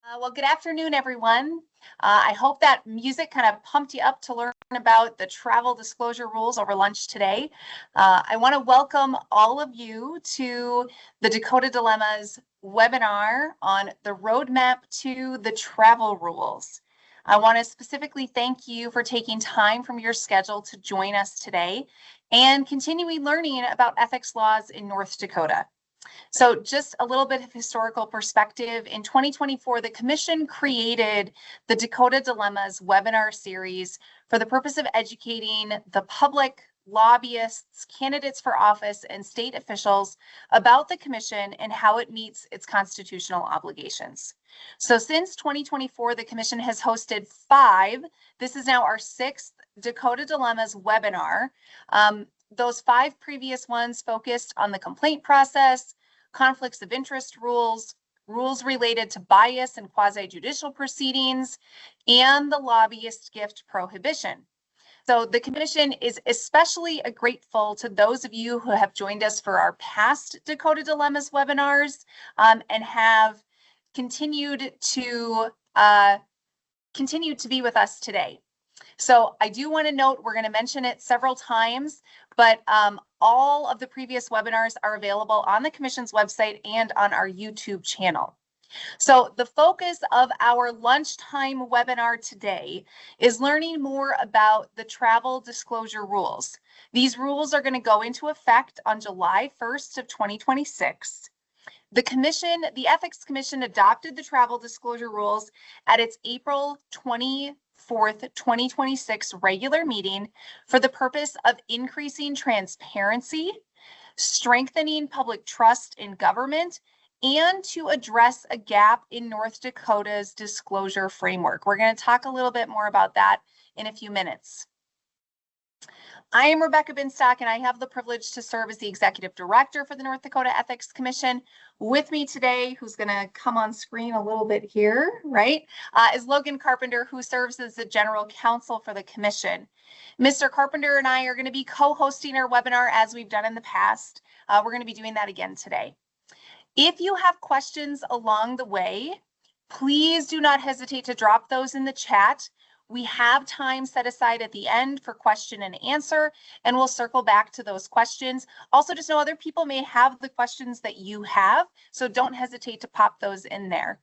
Well, good afternoon, everyone. I hope that music kind of pumped you up to learn about the travel disclosure rules over lunch today. I want to welcome all of you to the Dakota Dilemmas webinar on the roadmap to the travel rules. I want to specifically thank you for taking time from your schedule to join us today and continuing learning about ethics laws in North Dakota. So just a little bit of historical perspective. In 2024, the Commission created the Dakota Dilemmas webinar series for the purpose of educating the public, lobbyists, candidates for office, and state officials about the Commission and how it meets its constitutional obligations. So since 2024, the Commission has hosted 5. This is now our 6th Dakota Dilemmas webinar. Those 5 previous ones focused on the complaint process, conflicts of interest rules, rules related to bias and quasi-judicial proceedings, and the lobbyist gift prohibition. So the Commission is especially grateful to those of you who have joined us for our past Dakota Dilemmas webinars and have continued to be with us today. So I do want to note, we're going to mention it several times, but all of the previous webinars are available on the Commission's website and on our YouTube channel. So the focus of our lunchtime webinar today is learning more about the travel disclosure rules. These rules are going to go into effect on July 1st of 2026. The Ethics Commission adopted the travel disclosure rules at its April 24th, 2026 regular meeting for the purpose of increasing transparency, strengthening public trust in government, and to address a gap in North Dakota's disclosure framework. We're going to talk a little bit more about that in a few minutes. I am Rebecca Binstock, and I have the privilege to serve as the Executive Director for the North Dakota Ethics Commission. With me today, who's going to come on screen a little bit here, right, is Logan Carpenter, who serves as the General Counsel for the Commission. Mr. Carpenter and I are going to be co-hosting our webinar as we've done in the past. We're going to be doing that again today. If you have questions along the way, please do not hesitate to drop those in the chat. We have time set aside at the end for question and answer, and we'll circle back to those questions. Also, just know other people may have the questions that you have, so don't hesitate to pop those in there.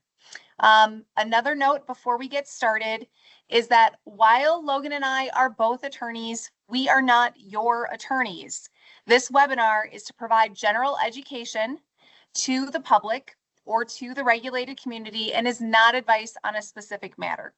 Another note before we get started is that while Logan and I are both attorneys, we are not your attorneys. This webinar is to provide general education to the public or to the regulated community and is not advice on a specific matter.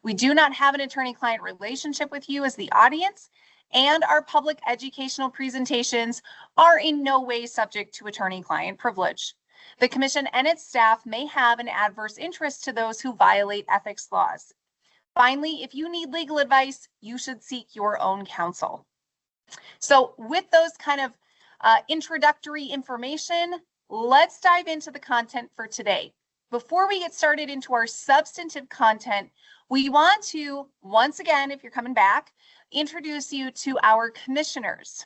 We do not have an attorney-client relationship with you as the audience, and our public educational presentations are in no way subject to attorney-client privilege. The Commission and its staff may have an adverse interest to those who violate ethics laws. Finally, if you need legal advice, you should seek your own counsel. So with those kind of introductory information, let's dive into the content for today. Before we get started into our substantive content, we want to, once again, if you're coming back, introduce you to our commissioners.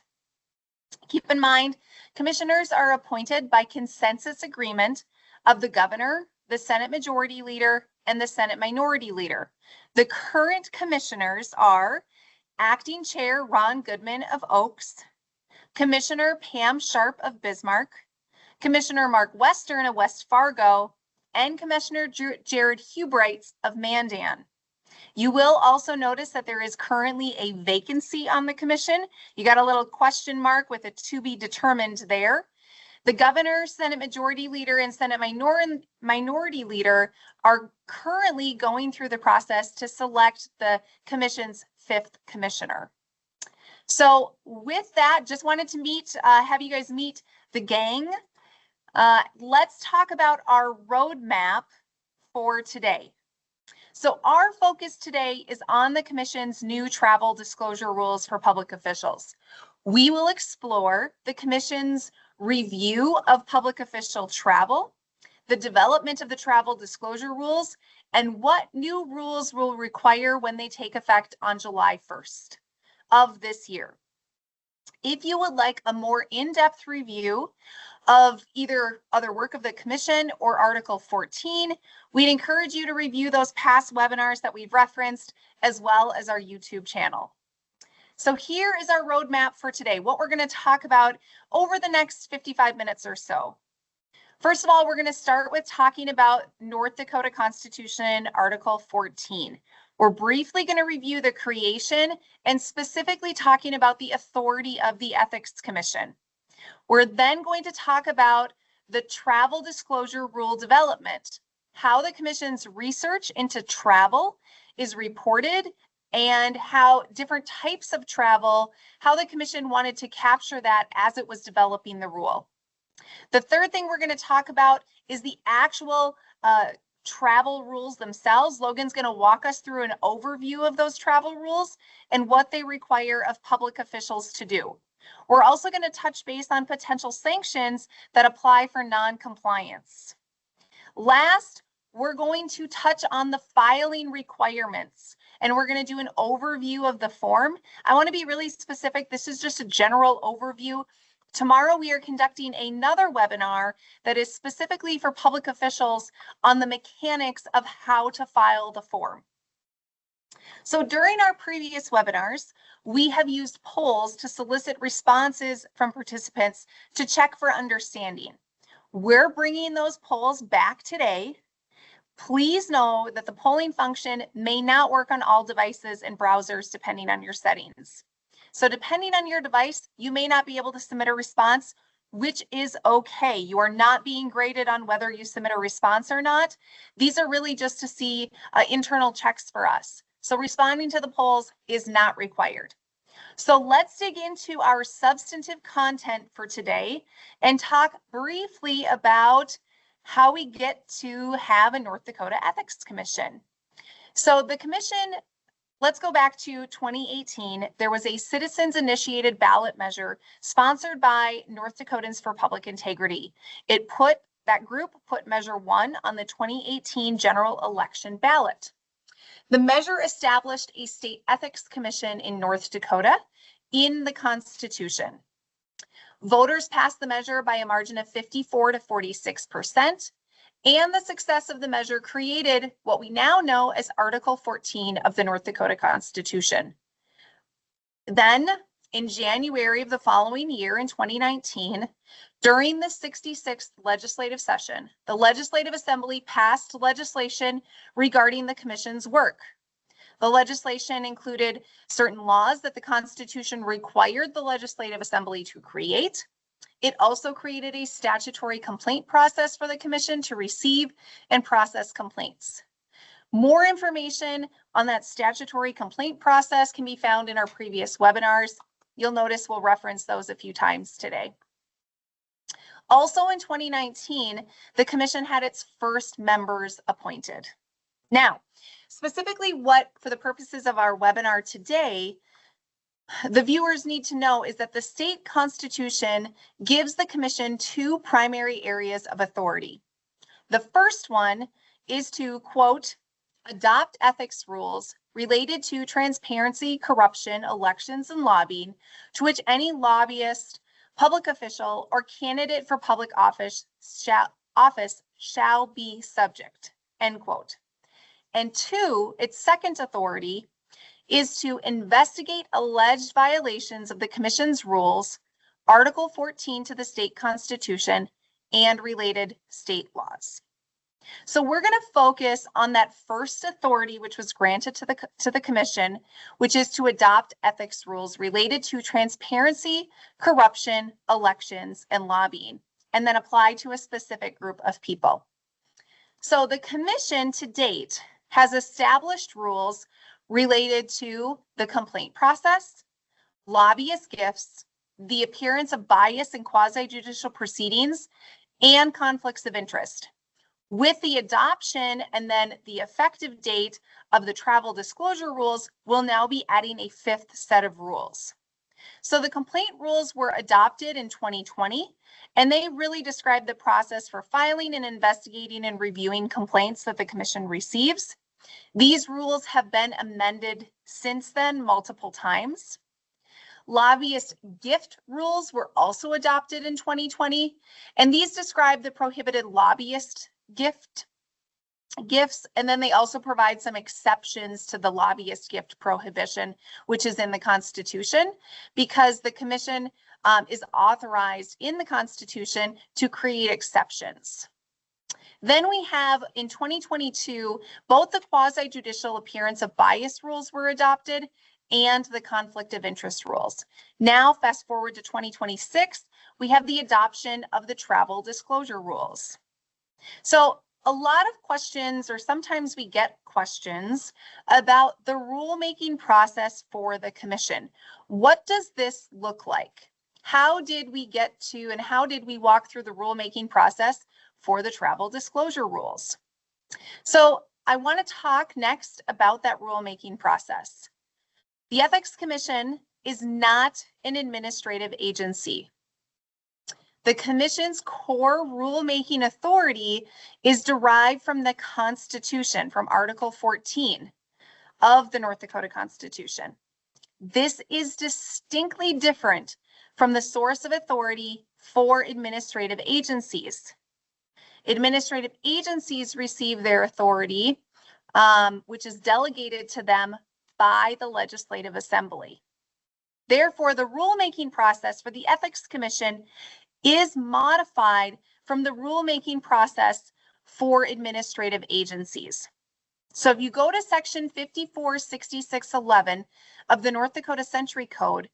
Keep in mind, commissioners are appointed by consensus agreement of the governor, the Senate Majority Leader, and the Senate Minority Leader. The current commissioners are Acting Chair Ron Goodman of Oaks, Commissioner Pam Sharp of Bismarck, Commissioner Mark Western of West Fargo, and Commissioner Jared Hubrights of Mandan. You will also notice that there is currently a vacancy on the commission. You got a little question mark with a to be determined there. The governor, Senate Majority Leader, and Senate Minority Leader are currently going through the process to select the commission's 5th commissioner. So with that, just wanted to have you guys meet the gang. Let's talk about our roadmap for today. So our focus today is on the Commission's new travel disclosure rules for public officials. We will explore the Commission's review of public official travel, the development of the travel disclosure rules, and what new rules will require when they take effect on July 1st of this year. If you would like a more in-depth review of either other work of the commission or Article 14, we'd encourage you to review those past webinars that we've referenced, as well as our YouTube channel. So here is our roadmap for today, what we're going to talk about over the next 55 minutes or so. First of all, we're going to start with talking about North Dakota Constitution, Article 14. We're briefly going to review the creation and specifically talking about the authority of the Ethics Commission. We're then going to talk about the travel disclosure rule development, how the Commission's research into travel is reported, and how different types of travel, how the Commission wanted to capture that as it was developing the rule. The third thing we're going to talk about is the actual travel rules themselves. Logan's going to walk us through an overview of those travel rules and what they require of public officials to do. We're also going to touch base on potential sanctions that apply for non-compliance. Last, we're going to touch on the filing requirements, and we're going to do an overview of the form. I want to be really specific. This is just a general overview. Tomorrow, we are conducting another webinar that is specifically for public officials on the mechanics of how to file the form. So during our previous webinars, we have used polls to solicit responses from participants to check for understanding. We're bringing those polls back today. Please know that the polling function may not work on all devices and browsers depending on your settings. So depending on your device, you may not be able to submit a response, which is okay. You are not being graded on whether you submit a response or not. These are really just to see internal checks for us. So responding to the polls is not required. So let's dig into our substantive content for today and talk briefly about how we get to have a North Dakota Ethics Commission. So the commission, let's go back to 2018. There was a citizens-initiated ballot measure sponsored by North Dakotans for Public Integrity. That group put Measure 1 on the 2018 general election ballot. The measure established a state ethics commission in North Dakota in the Constitution. Voters passed the measure by a margin of 54 to 46%, and the success of the measure created what we now know as Article 14 of the North Dakota Constitution. Then, in January of the following year, in 2019, during the 66th legislative session, the Legislative Assembly passed legislation regarding the Commission's work. The legislation included certain laws that the Constitution required the Legislative Assembly to create. It also created a statutory complaint process for the Commission to receive and process complaints. More information on that statutory complaint process can be found in our previous webinars. You'll notice we'll reference those a few times today. Also in 2019, the Commission had its first members appointed. Now, specifically for the purposes of our webinar today, the viewers need to know is that the state constitution gives the Commission two primary areas of authority. The first one is to, quote, adopt ethics rules related to transparency, corruption, elections, and lobbying, to which any lobbyist, public official, or candidate for public office shall be subject, end quote. And two, its second authority is to investigate alleged violations of the Commission's rules, Article 14 to the state constitution, and related state laws. So we're going to focus on that first authority which was granted to the Commission, which is to adopt ethics rules related to transparency, corruption, elections, and lobbying, and then apply to a specific group of people. So the Commission to date has established rules related to the complaint process, lobbyist gifts, the appearance of bias in quasi-judicial proceedings, and conflicts of interest. With the adoption and then the effective date of the travel disclosure rules, we'll now be adding a fifth set of rules. So the complaint rules were adopted in 2020, and they really describe the process for filing and investigating and reviewing complaints that the Commission receives. These rules have been amended since then multiple times. Lobbyist gift rules were also adopted in 2020, and these describe the prohibited lobbyist gifts, and then they also provide some exceptions to the lobbyist gift prohibition, which is in the Constitution, because the commission is authorized in the Constitution to create exceptions. Then we have in 2022, both the quasi-judicial appearance of bias rules were adopted and the conflict of interest rules. Now, fast forward to 2026, we have the adoption of the travel disclosure rules. So a lot of questions, or sometimes we get questions about the rulemaking process for the commission. What does this look like? How did we get to, and how did we walk through the rulemaking process for the travel disclosure rules? So I want to talk next about that rulemaking process. The Ethics Commission is not an administrative agency. The Commission's core rulemaking authority is derived from the Constitution, from Article 14 of the North Dakota Constitution. This is distinctly different from the source of authority for administrative agencies. Administrative agencies receive their authority, which is delegated to them by the Legislative Assembly. Therefore, the rulemaking process for the Ethics Commission is modified from the rulemaking process for administrative agencies. So if you go to section 546611 of the North Dakota Century Code,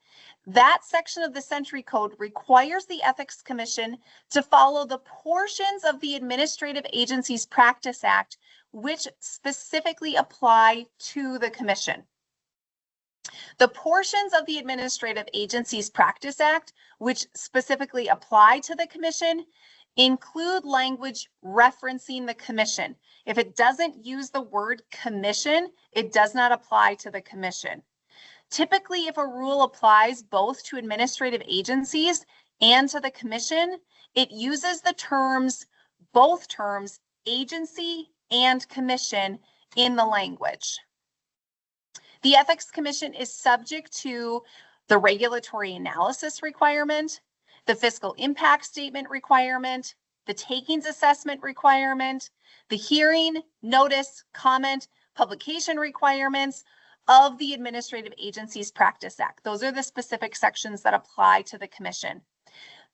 that section of the Century Code requires the Ethics Commission to follow the portions of the Administrative Agencies Practice Act, which specifically apply to the Commission. The portions of the Administrative Agencies Practice Act, which specifically apply to the Commission, include language referencing the Commission. If it doesn't use the word Commission, it does not apply to the Commission. Typically, if a rule applies both to administrative agencies and to the Commission, it uses the terms, both terms, agency and commission in the language. The Ethics Commission is subject to the regulatory analysis requirement, the fiscal impact statement requirement, the takings assessment requirement, the hearing, notice, comment, publication requirements of the Administrative Agencies Practice Act. Those are the specific sections that apply to the Commission.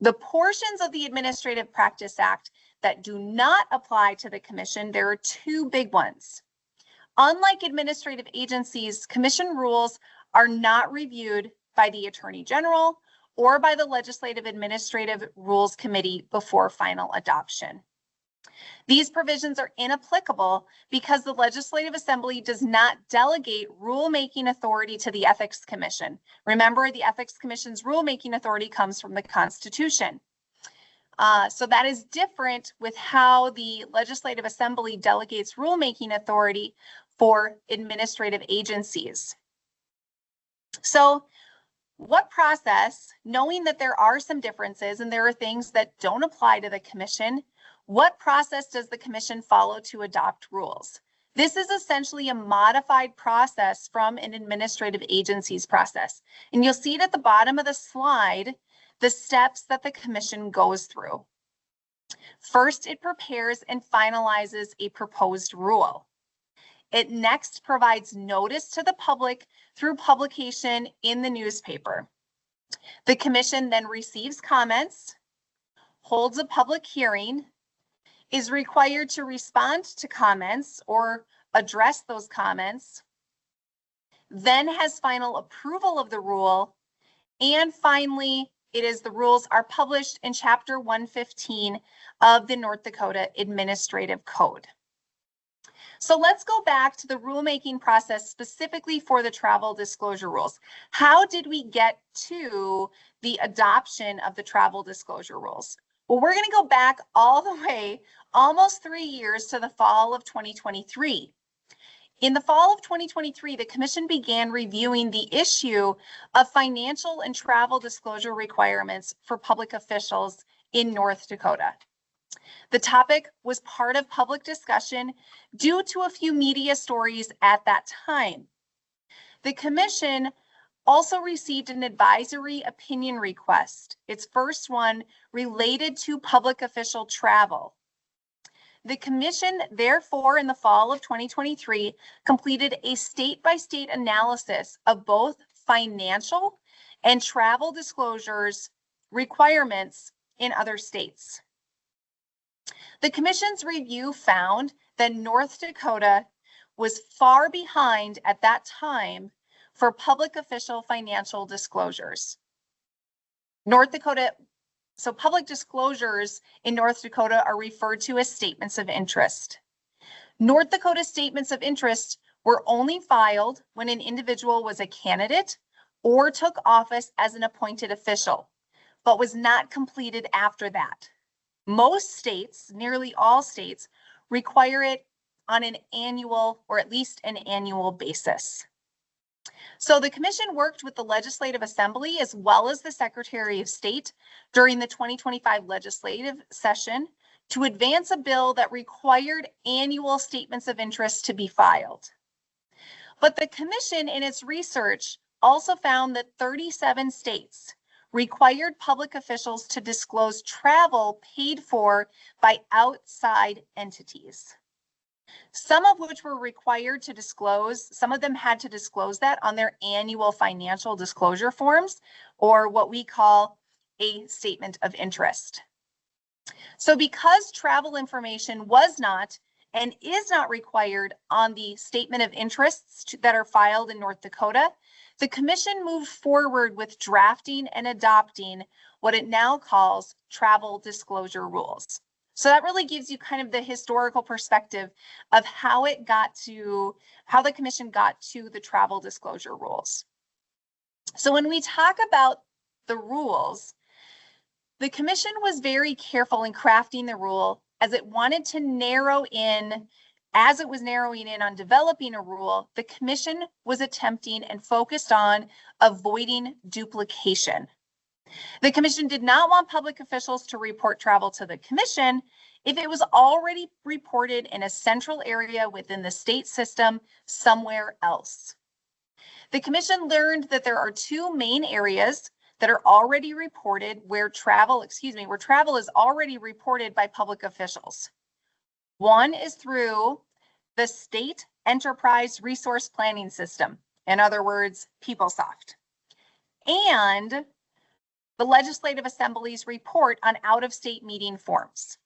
The portions of the Administrative Practice Act that do not apply to the Commission, there are two big ones. Unlike administrative agencies, Commission rules are not reviewed by the Attorney General or by the Legislative Administrative Rules Committee before final adoption. These provisions are inapplicable because the Legislative Assembly does not delegate rulemaking authority to the Ethics Commission. Remember, the Ethics Commission's rulemaking authority comes from the Constitution. So that is different with how the Legislative Assembly delegates rulemaking authority for administrative agencies. So what process, knowing that there are some differences and there are things that don't apply to the Commission, what process does the Commission follow to adopt rules? This is essentially a modified process from an administrative agency's process. And you'll see it at the bottom of the slide, the steps that the Commission goes through. First, it prepares and finalizes a proposed rule. It next provides notice to the public through publication in the newspaper. The Commission then receives comments, holds a public hearing, is required to respond to comments or address those comments, then has final approval of the rule, and finally, the rules are published in Chapter 115 of the North Dakota Administrative Code. So let's go back to the rulemaking process specifically for the travel disclosure rules. How did we get to the adoption of the travel disclosure rules? Well, we're going to go back all the way, almost 3 years, to the fall of 2023. In the fall of 2023, the Commission began reviewing the issue of financial and travel disclosure requirements for public officials in North Dakota. The topic was part of public discussion due to a few media stories at that time. The Commission also received an advisory opinion request, its first one related to public official travel. The commission, therefore, in the fall of 2023, completed a state-by-state analysis of both financial and travel disclosures requirements in other states. The commission's review found that North Dakota was far behind at that time for public official financial disclosures. So public disclosures in North Dakota are referred to as statements of interest. North Dakota statements of interest were only filed when an individual was a candidate or took office as an appointed official, but was not completed after that. Most states, nearly all states, require it on an annual or at least an annual basis. So the commission worked with the Legislative Assembly as well as the Secretary of State during the 2025 legislative session to advance a bill that required annual statements of interest to be filed. But the commission in its research also found that 37 states required public officials to disclose travel paid for by outside entities. Some of which were required to disclose, some of them had to disclose that on their annual financial disclosure forms, or what we call a statement of interest. So because travel information was not and is not required on the statement of interests that are filed in North Dakota, the commission moved forward with drafting and adopting what it now calls travel disclosure rules. So that really gives you kind of the historical perspective of how the commission got to the travel disclosure rules. So when we talk about the rules, the commission was very careful in crafting the rule as it wanted to narrow in. As it was narrowing in on developing a rule, the commission was attempting and focused on avoiding duplication. The commission did not want public officials to report travel to the commission if it was already reported in a central area within the state system somewhere else. The commission learned that there are two main areas that are already reported where travel is already reported by public officials. One is through the State Enterprise Resource Planning System, in other words, PeopleSoft, and the Legislative Assembly's report on out-of-state meeting forms.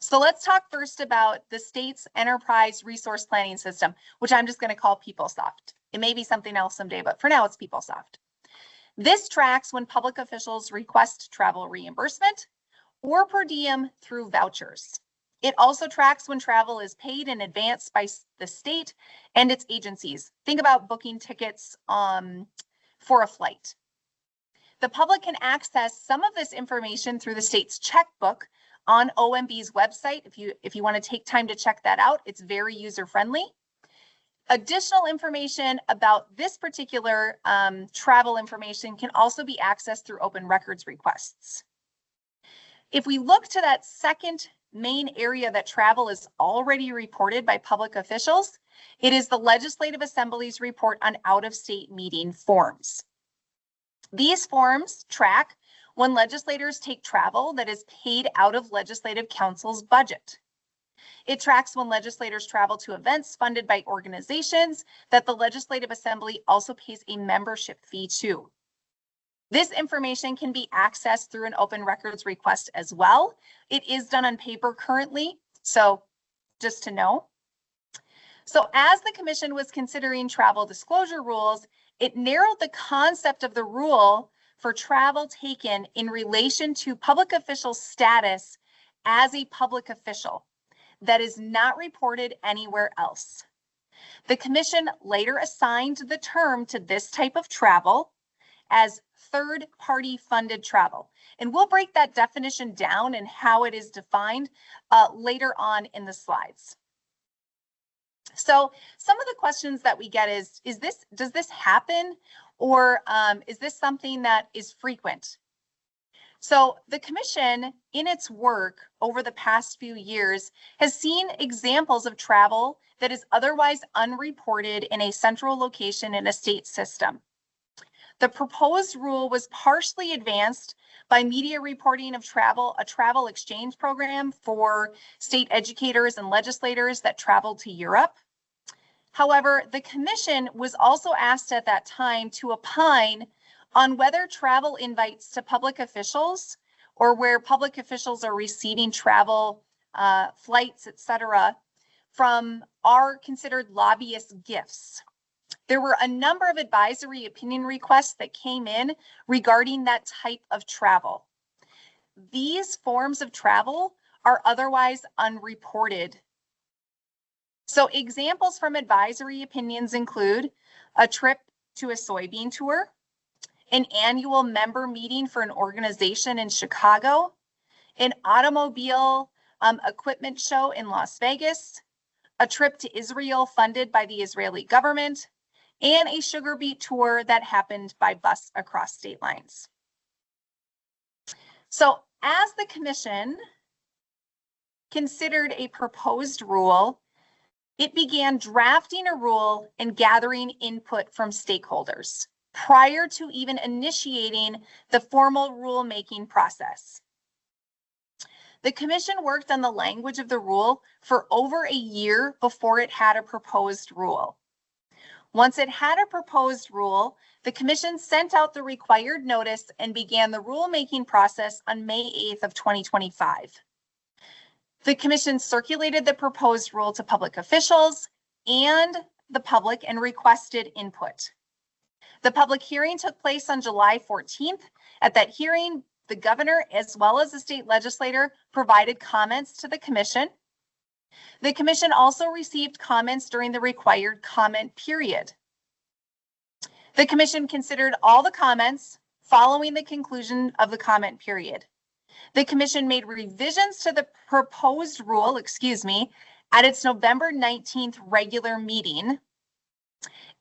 So let's talk first about the state's Enterprise Resource Planning System, which I'm just going to call PeopleSoft. It may be something else someday, but for now it's PeopleSoft. This tracks when public officials request travel reimbursement or per diem through vouchers. It also tracks when travel is paid in advance by the state and its agencies. Think about booking tickets for a flight. The public can access some of this information through the state's checkbook on OMB's website. If you want to take time to check that out, it's very user-friendly. Additional information about this particular travel information can also be accessed through open records requests. If we look to that second main area that travel is already reported by public officials, it is the Legislative Assembly's report on out-of-state meeting forms. These forms track when legislators take travel that is paid out of Legislative Council's budget. It tracks when legislators travel to events funded by organizations that the Legislative Assembly also pays a membership fee to. This information can be accessed through an open records request as well. It is done on paper currently, so just to know. So as the commission was considering travel disclosure rules, it narrowed the concept of the rule for travel taken in relation to public official status as a public official that is not reported anywhere else. The commission later assigned the term to this type of travel as third-party funded travel. And we'll break that definition down and how it is defined later on in the slides. So some of the questions that we get is does this happen, or is this something that is frequent? So the commission in its work over the past few years has seen examples of travel that is otherwise unreported in a central location in a state system. The proposed rule was partially advanced by media reporting of a travel exchange program for state educators and legislators that traveled to Europe. However, the commission was also asked at that time to opine on whether travel invites to public officials or where public officials are receiving travel, flights, etc., are considered lobbyist gifts. There were a number of advisory opinion requests that came in regarding that type of travel. These forms of travel are otherwise unreported. So examples from advisory opinions include a trip to a soybean tour, an annual member meeting for an organization in Chicago, an automobile equipment show in Las Vegas, a trip to Israel funded by the Israeli government, and a sugar beet tour that happened by bus across state lines. So as the commission considered a proposed rule, it began drafting a rule and gathering input from stakeholders prior to even initiating the formal rulemaking process. The commission worked on the language of the rule for over a year before it had a proposed rule. Once it had a proposed rule, the commission sent out the required notice and began the rulemaking process on May 8th of 2025. The commission circulated the proposed rule to public officials and the public and requested input. The public hearing took place on July 14th. At that hearing, the governor, as well as the state legislator, provided comments to the commission. The commission also received comments during the required comment period. The commission considered all the comments following the conclusion of the comment period. The commission made revisions to the proposed rule, at its November 19th regular meeting.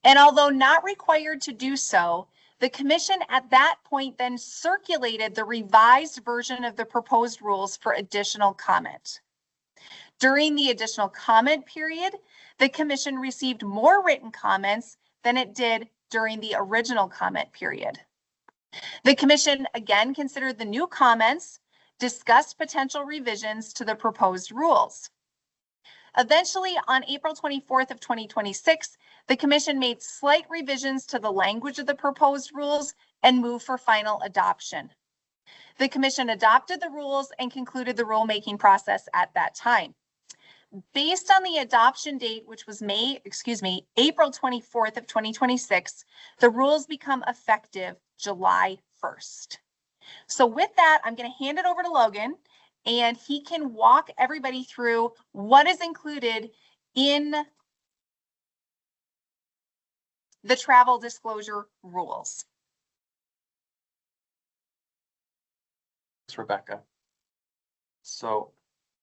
And although not required to do so, the commission at that point then circulated the revised version of the proposed rules for additional comment. During the additional comment period, the commission received more written comments than it did during the original comment period. The commission again considered the new comments, discussed potential revisions to the proposed rules. Eventually, on April 24th of 2026, the commission made slight revisions to the language of the proposed rules and moved for final adoption. The commission adopted the rules and concluded the rulemaking process at that time. Based on the adoption date, which was April 24th of 2026, the rules become effective July 1st. So with that, I'm going to hand it over to Logan, and he can walk everybody through what is included in the travel disclosure rules. Thanks, Rebecca. So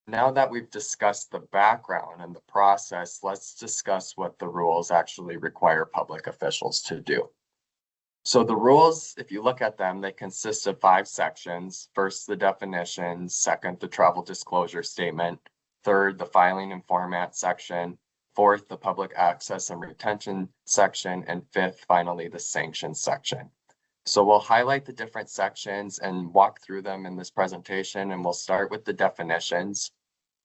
now that we've discussed the background and the process, let's discuss what the rules actually require public officials to do. So the rules, if you look at them, they consist of 5 sections. First, the definitions. Second, the travel disclosure statement. Third, the filing and format section. Fourth, the public access and retention section. And fifth, finally, the sanctions section. So we'll highlight the different sections and walk through them in this presentation, and we'll start with the definitions,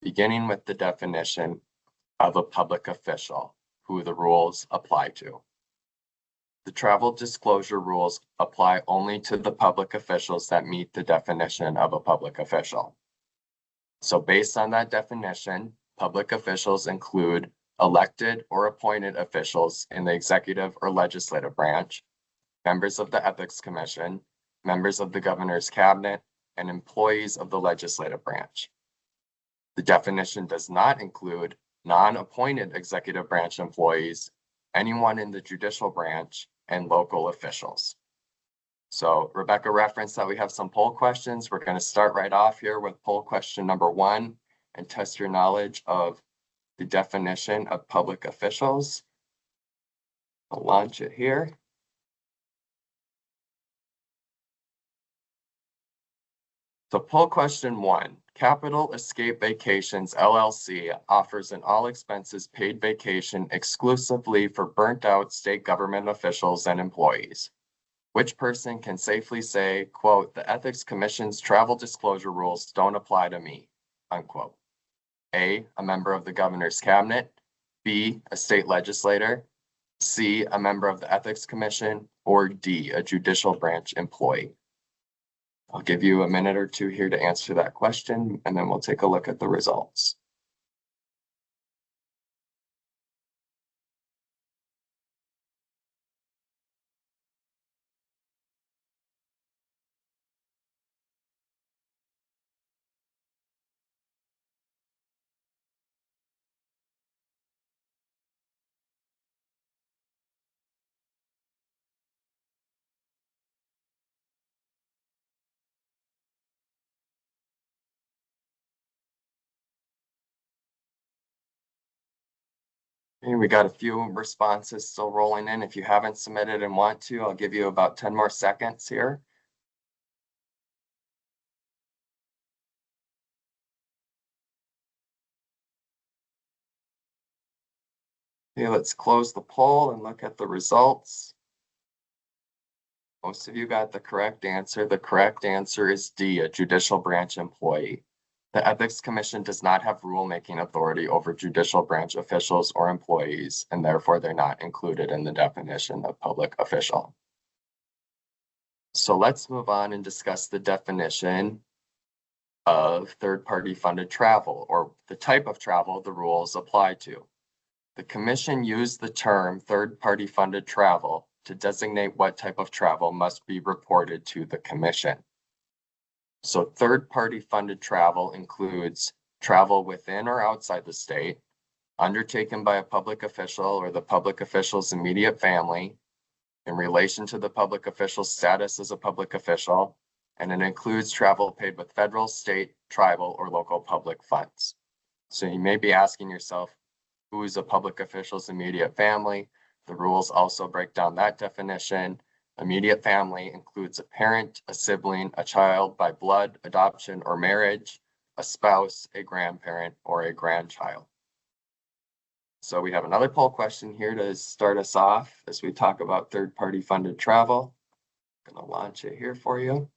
beginning with the definition of a public official, who the rules apply to. The travel disclosure rules apply only to the public officials that meet the definition of a public official. So based on that definition, public officials include elected or appointed officials in the executive or legislative branch, members of the Ethics Commission, members of the governor's cabinet, and employees of the legislative branch. The definition does not include non-appointed executive branch employees, anyone in the judicial branch, and local officials. So Rebecca referenced that we have some poll questions. We're going to start right off here with poll question number 1 and test your knowledge of the definition of public officials. I'll launch it here. So poll question 1, Capital Escape Vacations LLC offers an all expenses paid vacation exclusively for burnt out state government officials and employees. Which person can safely say, quote, "The Ethics Commission's travel disclosure rules don't apply to me," unquote? A member of the governor's cabinet, B, a state legislator, C, a member of the Ethics Commission, or D, a judicial branch employee. I'll give you a minute or two here to answer that question, and then we'll take a look at the results. Okay, we got a few responses still rolling in. If you haven't submitted and want to, I'll give you about 10 more seconds here. Okay, let's close the poll and look at the results. Most of you got the correct answer. The correct answer is D, a judicial branch employee. The Ethics Commission does not have rulemaking authority over judicial branch officials or employees, and therefore they're not included in the definition of public official. So let's move on and discuss the definition of third-party funded travel, or the type of travel the rules apply to. The Commission used the term third-party funded travel to designate what type of travel must be reported to the Commission. So third-party funded travel includes travel within or outside the state, undertaken by a public official or the public official's immediate family, in relation to the public official's status as a public official, and it includes travel paid with federal, state, tribal, or local public funds. So you may be asking yourself, who is a public official's immediate family? The rules also break down that definition. Immediate family includes a parent, a sibling, a child by blood, adoption, or marriage, a spouse, a grandparent, or a grandchild. So we have another poll question here to start us off as we talk about third-party funded travel. I'm going to launch it here for you.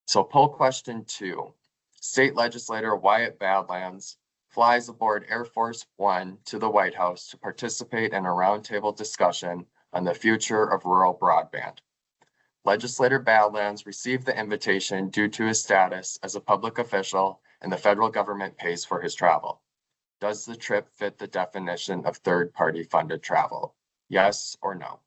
So poll question 2, State Legislator Wyatt Badlands flies aboard Air Force One to the White House to participate in a roundtable discussion on the future of rural broadband. Legislator Badlands received the invitation due to his status as a public official, and the federal government pays for his travel. Does the trip fit the definition of third-party funded travel? Yes or no?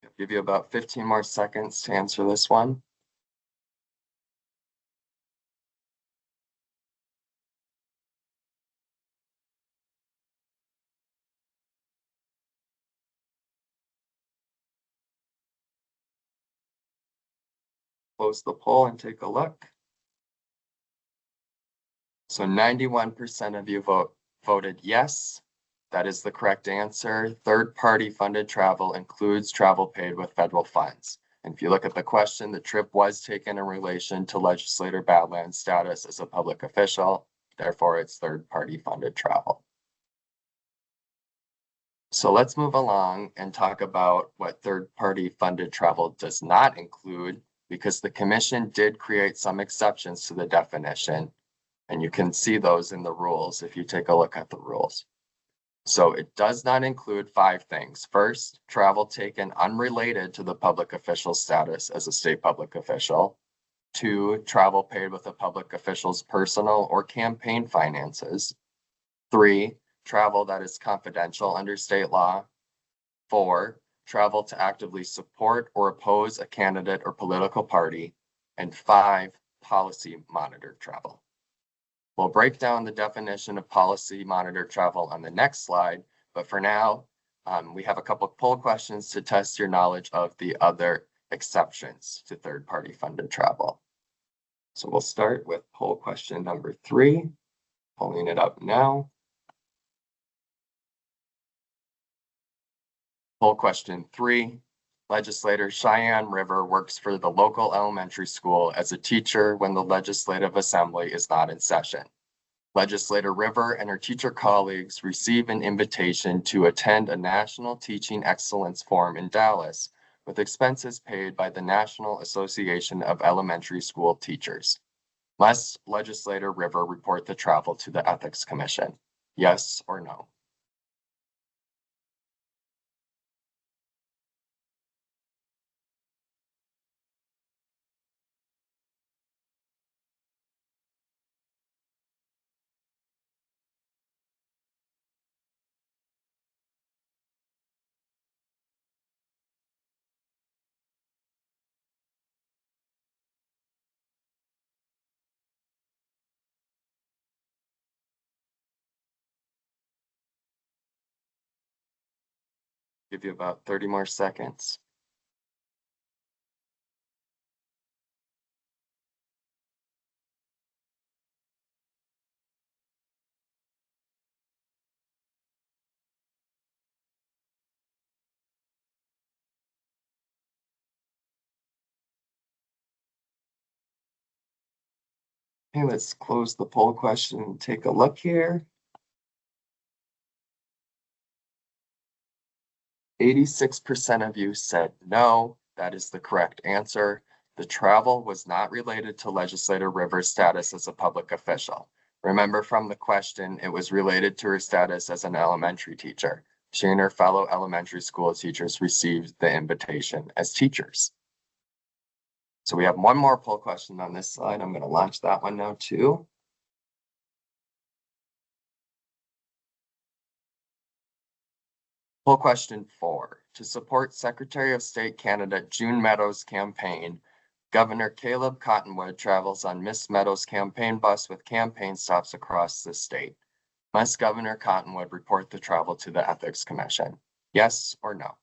I'll give you about 15 more seconds to answer this one. Close the poll and take a look. So 91% of you voted yes. That is the correct answer. Third-party funded travel includes travel paid with federal funds. And if you look at the question, the trip was taken in relation to Legislator Badland's status as a public official. Therefore, it's third-party funded travel. So let's move along and talk about what third-party funded travel does not include, because the Commission did create some exceptions to the definition. And you can see those in the rules if you take a look at the rules. So it does not include 5 things. First, travel taken unrelated to the public official status as a state public official. 2, travel paid with a public official's personal or campaign finances. 3, travel that is confidential under state law. 4, travel to actively support or oppose a candidate or political party. And 5, policy monitored travel. We'll break down the definition of policy monitored travel on the next slide, but for now, we have a couple of poll questions to test your knowledge of the other exceptions to third-party funded travel. So we'll start with poll question number 3, pulling it up now. Poll question 3, legislator Cheyenne River works for the local elementary school as a teacher when the Legislative Assembly is not in session. Legislator River and her teacher colleagues receive an invitation to attend a National Teaching Excellence Forum in Dallas with expenses paid by the National Association of Elementary School Teachers. Must Legislator River report the travel to the Ethics Commission? Yes or no? Give you about 30 more seconds. Okay, let's close the poll question and take a look here. 86% of you said no. That is the correct answer. The travel was not related to Legislator Rivers' status as a public official. Remember from the question, it was related to her status as an elementary teacher. She and her fellow elementary school teachers received the invitation as teachers. So we have one more poll question on this slide. I'm going to launch that one now too. Poll question 4. To support Secretary of State candidate June Meadows' campaign, Governor Caleb Cottonwood travels on Miss Meadows' campaign bus with campaign stops across the state. Must Governor Cottonwood report the travel to the Ethics Commission? Yes or no?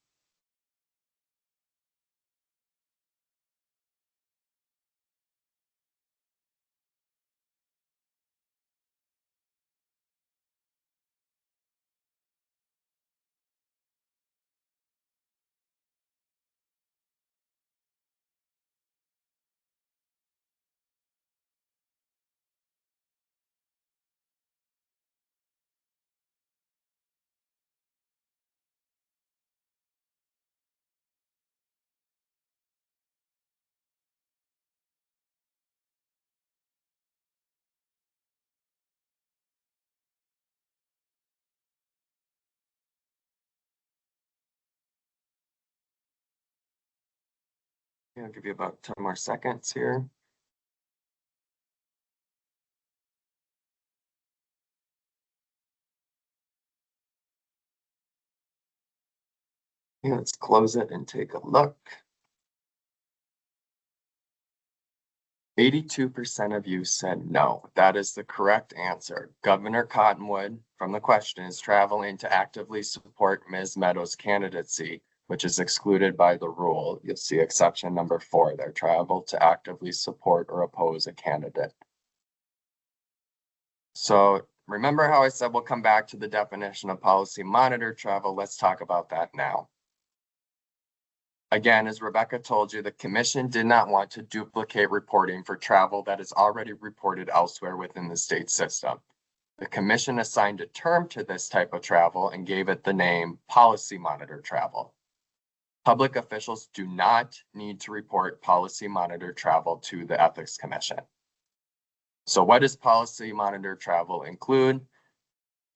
I'll give you about 10 more seconds here. Okay, let's close it and take a look. 82% of you said no. That is the correct answer. Governor Cottonwood, from the question, is traveling to actively support Ms. Meadows' candidacy, which is excluded by the rule. You'll see exception number 4 there, travel to actively support or oppose a candidate. So remember how I said we'll come back to the definition of policy monitored travel. Let's talk about that now. Again, as Rebecca told you, the commission did not want to duplicate reporting for travel that is already reported elsewhere within the state system. The commission assigned a term to this type of travel and gave it the name policy monitored travel. Public officials do not need to report policy monitored travel to the Ethics Commission. So what does policy monitored travel include?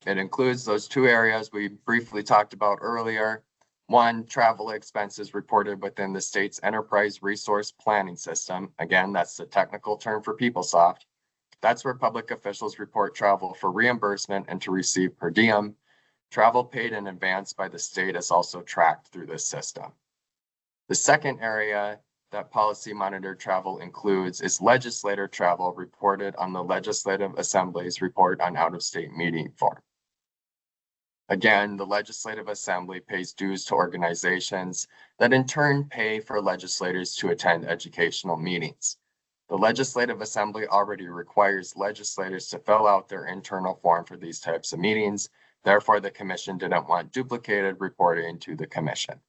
It includes those 2 areas we briefly talked about earlier. 1, travel expenses reported within the state's enterprise resource planning system. Again, that's the technical term for PeopleSoft. That's where public officials report travel for reimbursement and to receive per diem. Travel paid in advance by the state is also tracked through this system. The second area that policy monitor travel includes is legislator travel reported on the Legislative Assembly's report on out-of-state meeting form. Again, the Legislative Assembly pays dues to organizations that in turn pay for legislators to attend educational meetings. The Legislative Assembly already requires legislators to fill out their internal form for these types of meetings. Therefore, the commission didn't want duplicated reporting to the commission.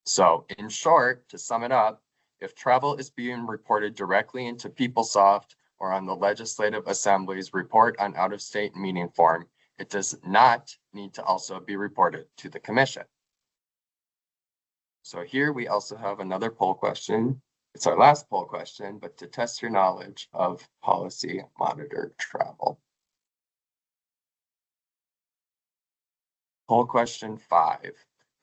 So in short, to sum it up, if travel is being reported directly into PeopleSoft or on the Legislative Assembly's report on out-of-state meeting form, it does not need to also be reported to the commission. So here we also have another poll question. It's our last poll question, but to test your knowledge of policy monitor travel. Poll question 5.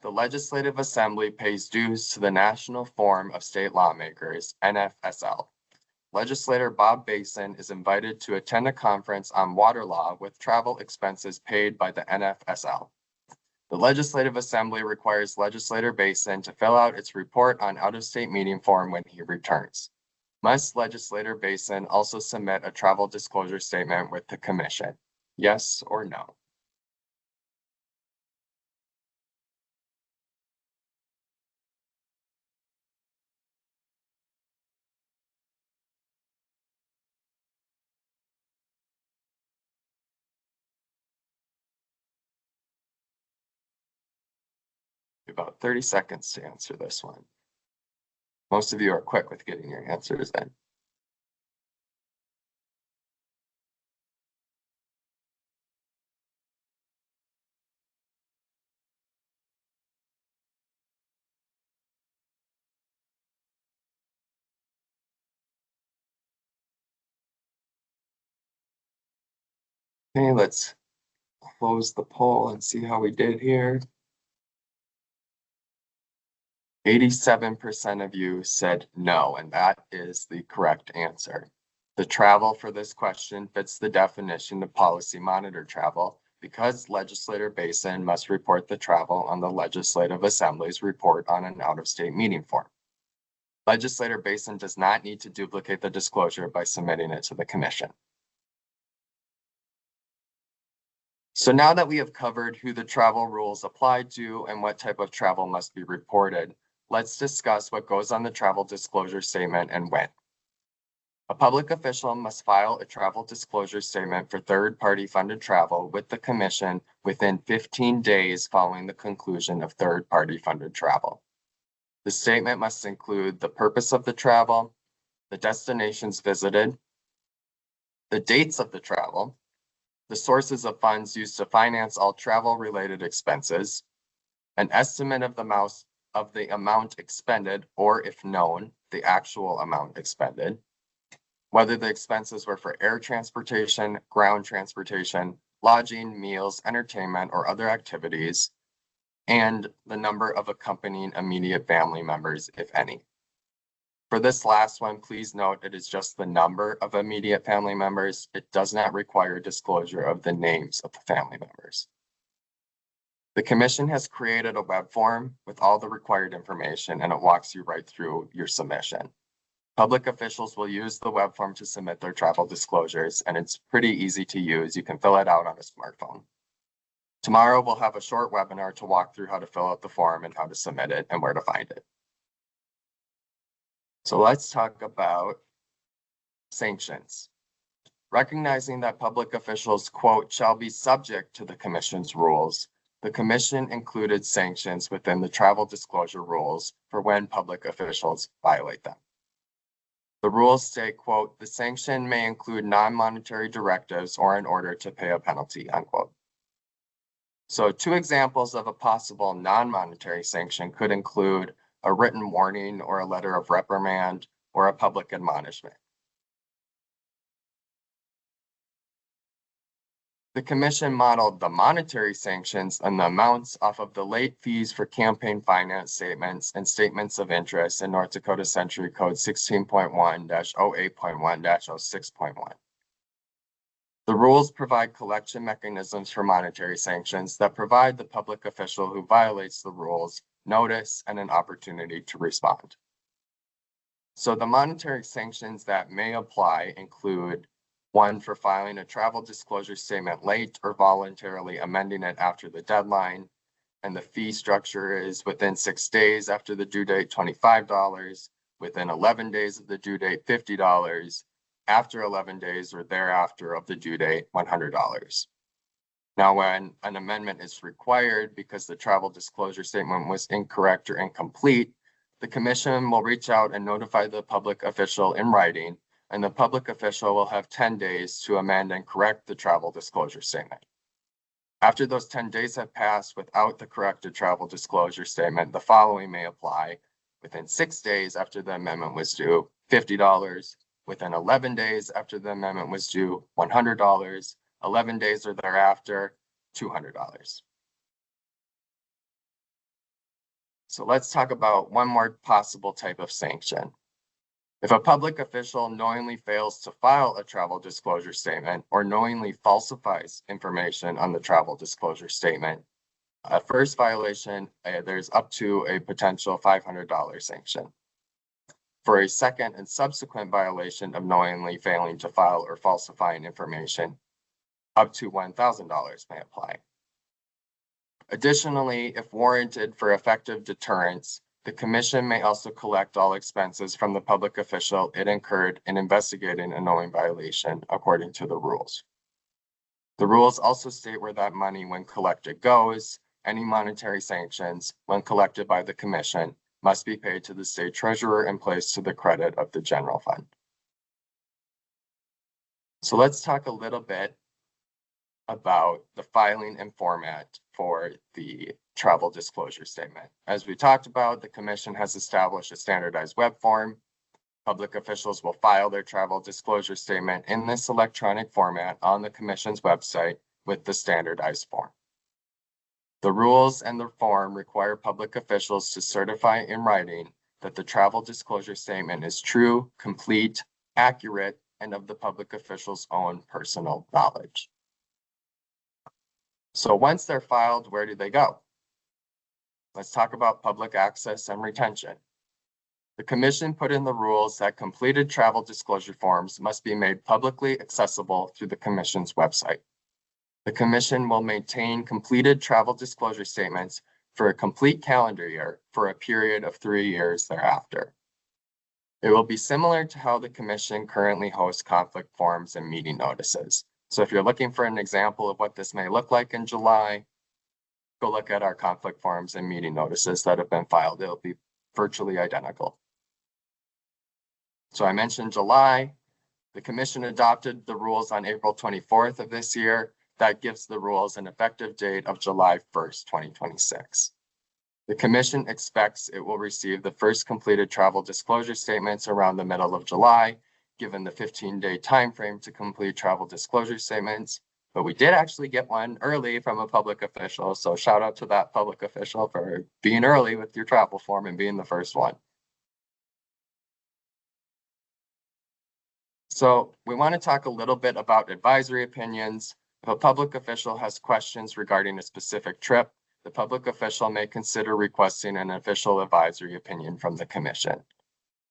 The Legislative Assembly pays dues to the National Forum of State Lawmakers, NFSL. Legislator Bob Basin is invited to attend a conference on water law with travel expenses paid by the NFSL. The Legislative Assembly requires Legislator Basin to fill out its report on out-of-state meeting form when he returns. Must Legislator Basin also submit a travel disclosure statement with the commission? Yes or no? About 30 seconds to answer this one. Most of you are quick with getting your answers in. Okay, let's close the poll and see how we did here. 87% of you said no, and that is the correct answer. The travel for this question fits the definition of policy monitor travel because Legislator Basin must report the travel on the Legislative Assembly's report on an out-of-state meeting form. Legislator Basin does not need to duplicate the disclosure by submitting it to the commission. So now that we have covered who the travel rules apply to and what type of travel must be reported, let's discuss what goes on the travel disclosure statement and when. A public official must file a travel disclosure statement for third-party funded travel with the commission within 15 days following the conclusion of third-party funded travel. The statement must include the purpose of the travel, the destinations visited, the dates of the travel, the sources of funds used to finance all travel-related expenses, an estimate of the amount expended, or if known, the actual amount expended, whether the expenses were for air transportation, ground transportation, lodging, meals, entertainment, or other activities, and the number of accompanying immediate family members, if any. For this last one, please note it is just the number of immediate family members. It does not require disclosure of the names of the family members. The commission has created a web form with all the required information, and it walks you right through your submission. Public officials will use the web form to submit their travel disclosures, and it's pretty easy to use. You can fill it out on a smartphone. Tomorrow, we'll have a short webinar to walk through how to fill out the form and how to submit it and where to find it. So let's talk about sanctions. Recognizing that public officials, quote, shall be subject to the commission's rules, the commission included sanctions within the travel disclosure rules for when public officials violate them. The rules state, quote, the sanction may include non-monetary directives or an order to pay a penalty, unquote. So 2 examples of a possible non-monetary sanction could include a written warning or a letter of reprimand or a public admonishment. The commission modeled the monetary sanctions and the amounts off of the late fees for campaign finance statements and statements of interest in North Dakota Century Code 16.1-08.1-06.1. The rules provide collection mechanisms for monetary sanctions that provide the public official who violates the rules notice and an opportunity to respond. So the monetary sanctions that may apply include one, for filing a travel disclosure statement late or voluntarily amending it after the deadline. And the fee structure is within 6 days after the due date, $25, within 11 days of the due date, $50, after 11 days or thereafter of the due date, $100. Now, when an amendment is required because the travel disclosure statement was incorrect or incomplete, the commission will reach out and notify the public official in writing, and the public official will have 10 days to amend and correct the travel disclosure statement. After those 10 days have passed without the corrected travel disclosure statement, the following may apply. Within 6 days after the amendment was due, $50. Within 11 days after the amendment was due, $100. 11 days or thereafter, $200. So let's talk about one more possible type of sanction. If a public official knowingly fails to file a travel disclosure statement or knowingly falsifies information on the travel disclosure statement, a first violation, there's up to a potential $500 sanction. For a second and subsequent violation of knowingly failing to file or falsifying information, up to $1,000 may apply. Additionally, if warranted for effective deterrence, the commission may also collect all expenses from the public official it incurred in investigating a knowing violation according to the rules. The rules also state where that money, when collected, goes. Any monetary sanctions, when collected by the commission, must be paid to the state treasurer and placed to the credit of the general fund. So let's talk a little bit about the filing and format for the travel disclosure statement. As we talked about, the commission has established a standardized web form. Public officials will file their travel disclosure statement in this electronic format on the commission's website with the standardized form. The rules and the form require public officials to certify in writing that the travel disclosure statement is true, complete, accurate, and of the public official's own personal knowledge. So once they're filed, where do they go? Let's talk about public access and retention. The commission put in the rules that completed travel disclosure forms must be made publicly accessible through the commission's website. The commission will maintain completed travel disclosure statements for a complete calendar year for a period of 3 years thereafter. It will be similar to how the commission currently hosts conflict forms and meeting notices. So if you're looking for an example of what this may look like in July, go look at our conflict forms and meeting notices that have been filed. It'll be virtually identical. So I mentioned July. The commission adopted the rules on April 24th of this year. That gives the rules an effective date of July 1st, 2026. The commission expects it will receive the first completed travel disclosure statements around the middle of July, given the 15-day timeframe to complete travel disclosure statements. But we did actually get one early from a public official. So shout out to that public official for being early with your travel form and being the first one. So we want to talk a little bit about advisory opinions. If a public official has questions regarding a specific trip, the public official may consider requesting an official advisory opinion from the commission.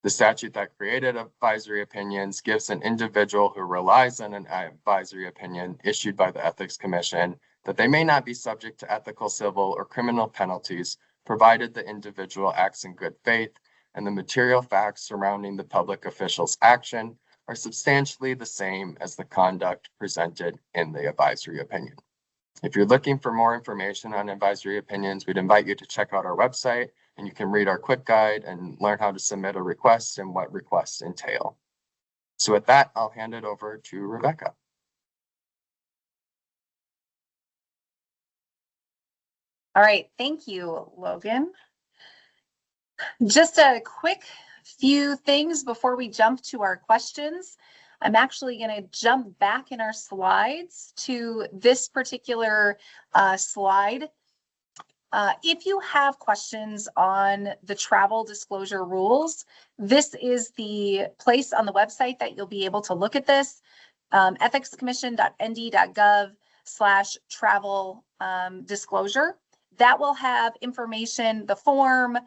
The statute that created advisory opinions gives an individual who relies on an advisory opinion issued by the Ethics Commission that they may not be subject to ethical, civil, or criminal penalties, provided the individual acts in good faith and the material facts surrounding the public official's action are substantially the same as the conduct presented in the advisory opinion. If you're looking for more information on advisory opinions, we'd invite you to check out our website, and you can read our quick guide and learn how to submit a request and what requests entail. So with that, I'll hand it over to Rebecca. All right, thank you, Logan. Just a quick few things before we jump to our questions. I'm actually going to jump back in our slides to this particular slide. If you have questions on the travel disclosure rules, this is the place on the website that you'll be able to look at this, ethicscommission.nd.gov/travel disclosure. that will have information, the form,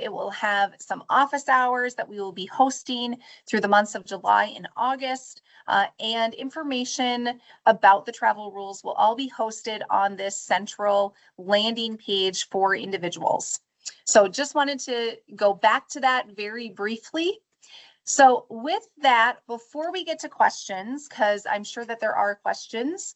it will have some office hours that we will be hosting through the months of July and August, and information about the travel rules will all be hosted on this central landing page for individuals. So just wanted to go back to that very briefly. So with that, before we get to questions, because I'm sure that there are questions,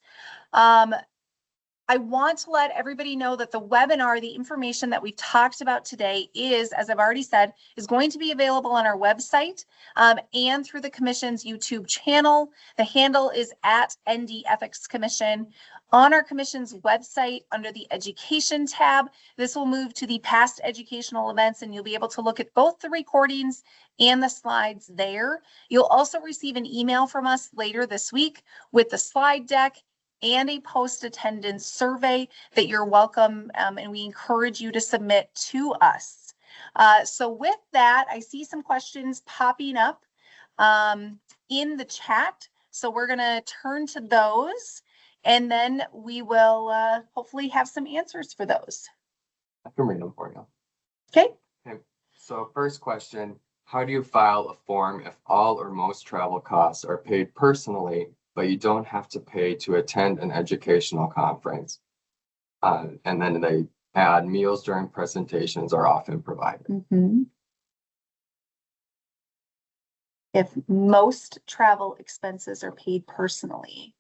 I want to let everybody know that the webinar, the information that we've talked about today is, as I've already said, is going to be available on our website and through the Commission's YouTube channel. The handle is at ND Ethics Commission. On our Commission's website, under the Education tab, this will move to the past educational events, and you'll be able to look at both the recordings and the slides there. You'll also receive an email from us later this week with the slide deck and a post-attendance survey that you're welcome, and we encourage you to submit to us. So with that, I see some questions popping up in the chat. So we're gonna turn to those, and then we will hopefully have some answers for those. I can read them for you. Okay. Okay. So first question, how do you file a form if all or most travel costs are paid personally, but you don't have to pay to attend an educational conference? And then they add meals during presentations are often provided. Mm-hmm. If most travel expenses are paid personally.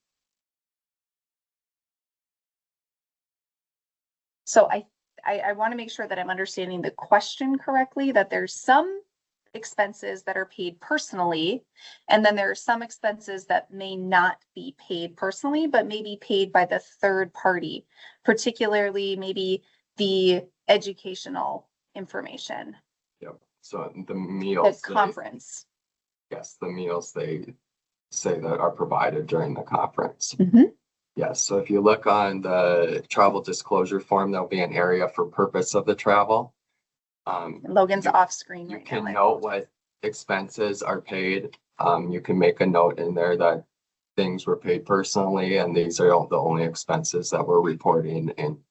So I want to make sure that I'm understanding the question correctly, that there's some expenses that are paid personally, and then there are some expenses that may not be paid personally, but may be paid by the third party, particularly maybe the educational information. Yep. So the The meals. conference. Yes, the meals they say that are provided during the conference. Mhm. Yes, so if you look on the travel disclosure form, there'll be an area for purpose of the travel. Logan's off screen You right can now. note what expenses are paid. You can make a note in there that things were paid personally, and these are the only expenses that we're reporting in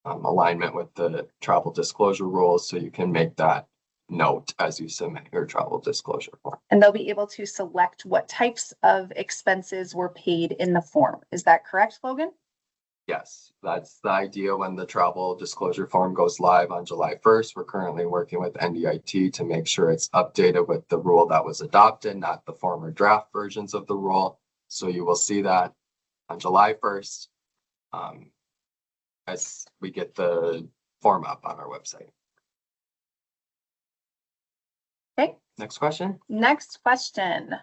alignment with the travel disclosure rules. So you can make that note as you submit your travel disclosure form. And they'll be able to select what types of expenses were paid in the form. Is that correct, Logan? Yes, that's the idea when the travel disclosure form goes live on July 1st. We're currently working with NDIT to make sure it's updated with the rule that was adopted, not the former draft versions of the rule. So you will see that on July 1st as we get the form up on our website. Okay. Next question. Next question.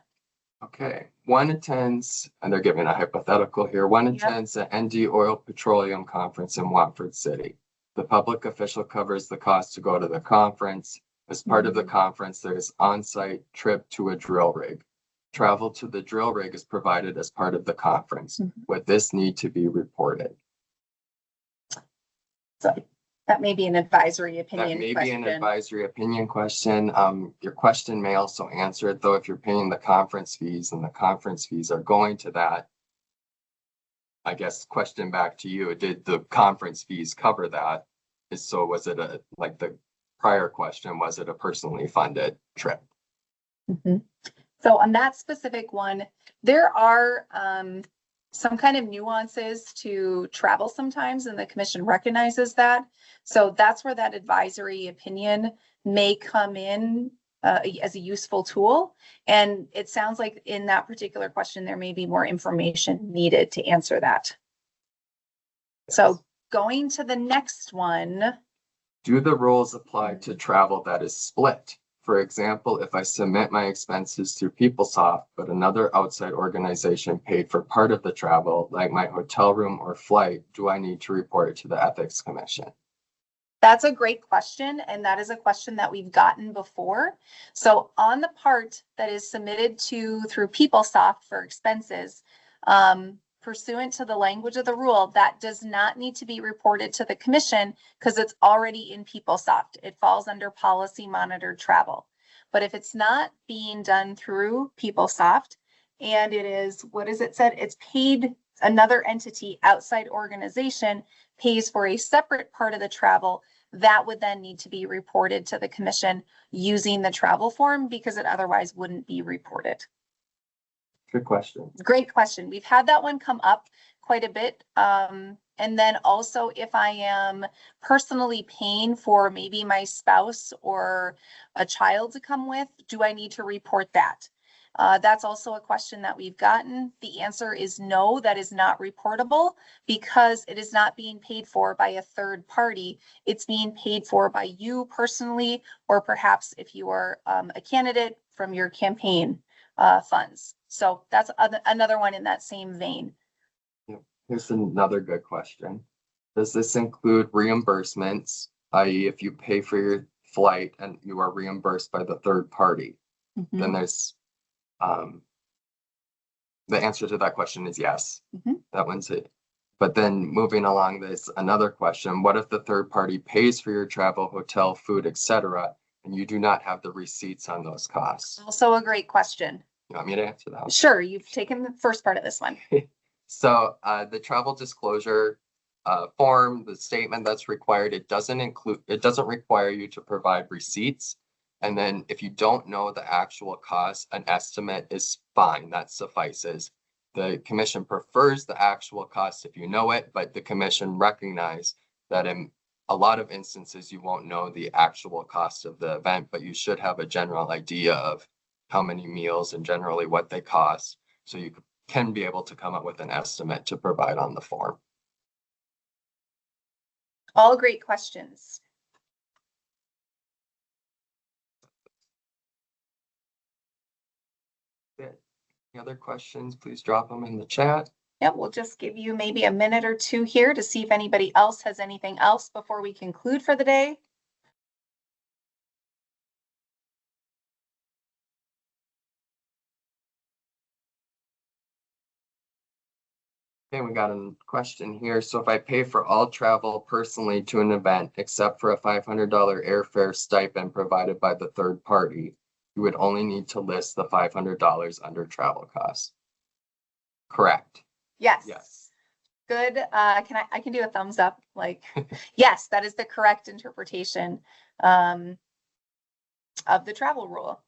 Okay, one attends, and they're giving a hypothetical here, one attends the ND Oil Petroleum Conference in Watford City. The public official covers the cost to go to the conference. As part of the conference, there is on-site trip to a drill rig. Travel to the drill rig is provided as part of the conference. Would this need to be reported? So that may be an advisory opinion That may question. be an advisory opinion question. Your question may also answer it, though, if you're paying the conference fees and the conference fees are going to that. I guess question back to you, did the conference fees cover that? So was it like the prior question, was it a personally funded trip? So on that specific one, there are some kind of nuances to travel sometimes, and the commission recognizes that. So that's where that advisory opinion may come in as a useful tool. And it sounds like in that particular question, there may be more information needed to answer that. So going to the next one. Do the rules apply to travel that is split? For example, if I submit my expenses through PeopleSoft, but another outside organization paid for part of the travel, like my hotel room or flight, do I need to report it to the Ethics Commission? That's a great question, and that is a question that we've gotten before. So on the part that is submitted through PeopleSoft for expenses, pursuant to the language of the rule, that does not need to be reported to the commission because it's already in PeopleSoft. It falls under policy monitored travel. But if it's not being done through PeopleSoft and it is, what is it said? It's paid another entity, outside organization, pays for a separate part of the travel, that would then need to be reported to the commission using the travel form because it otherwise wouldn't be reported. Good question. Great question. We've had that one come up quite a bit. And then also if I am personally paying for maybe my spouse or a child to come with, do I need to report that? That's also a question that we've gotten. The answer is no, that is not reportable because it is not being paid for by a third party. It's being paid for by you personally, or perhaps if you are a candidate, from your campaign funds. So that's another one in that same vein. Here's another good question. Does this include reimbursements, i.e. if you pay for your flight and you are reimbursed by the third party? Mhm. Then there's the answer to that question is yes. Mhm. That one's it. But then moving along, there's another question. What if the third party pays for your travel, hotel, food, etc., and you do not have the receipts on those costs? Also a great question. You want me to answer that one? Sure, you've taken the first part of this one. So the travel disclosure form, the statement that's required, it doesn't require you to provide receipts. And then if you don't know the actual cost, an estimate is fine. That suffices. The commission prefers the actual cost if you know it, but the commission recognize that in a lot of instances, you won't know the actual cost of the event, but you should have a general idea of how many meals and generally what they cost. So you can be able to come up with an estimate to provide on the form. All great questions. Any other questions, please drop them in the chat. Yep, we'll just give you maybe a minute or two here to see if anybody else has anything else before we conclude for the day. Okay, we got a question here. So if I pay for all travel personally to an event, except for a $500 airfare stipend provided by the third party, you would only need to list the $500 under travel costs. Correct. Yes. Yes. Good. I can do a thumbs up. Like, yes, that is the correct interpretation of the travel rule.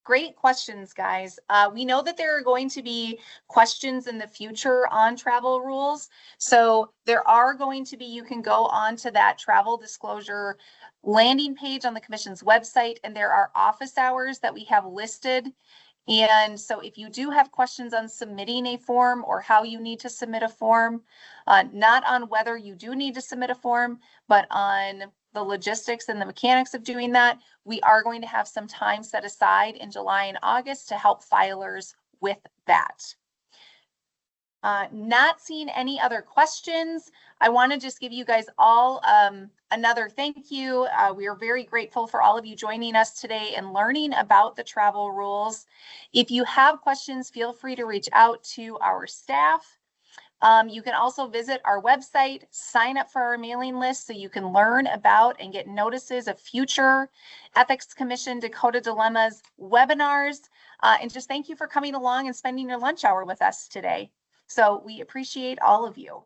Great questions, guys. We know that there are going to be questions in the future on travel rules. So there are going to be, you can go on to that travel disclosure landing page on the commission's website, and there are office hours that we have listed. And so if you do have questions on submitting a form or how you need to submit a form, not on whether you do need to submit a form, but on the logistics and the mechanics of doing that, we are going to have some time set aside in July and August to help filers with that. Not seeing any other questions. I want to just give you guys all another thank you. We are very grateful for all of you joining us today and learning about the travel rules. If you have questions, feel free to reach out to our staff. You can also visit our website, sign up for our mailing list so you can learn about and get notices of future Ethics Commission Dakota Dilemmas webinars. And just thank you for coming along and spending your lunch hour with us today. So we appreciate all of you.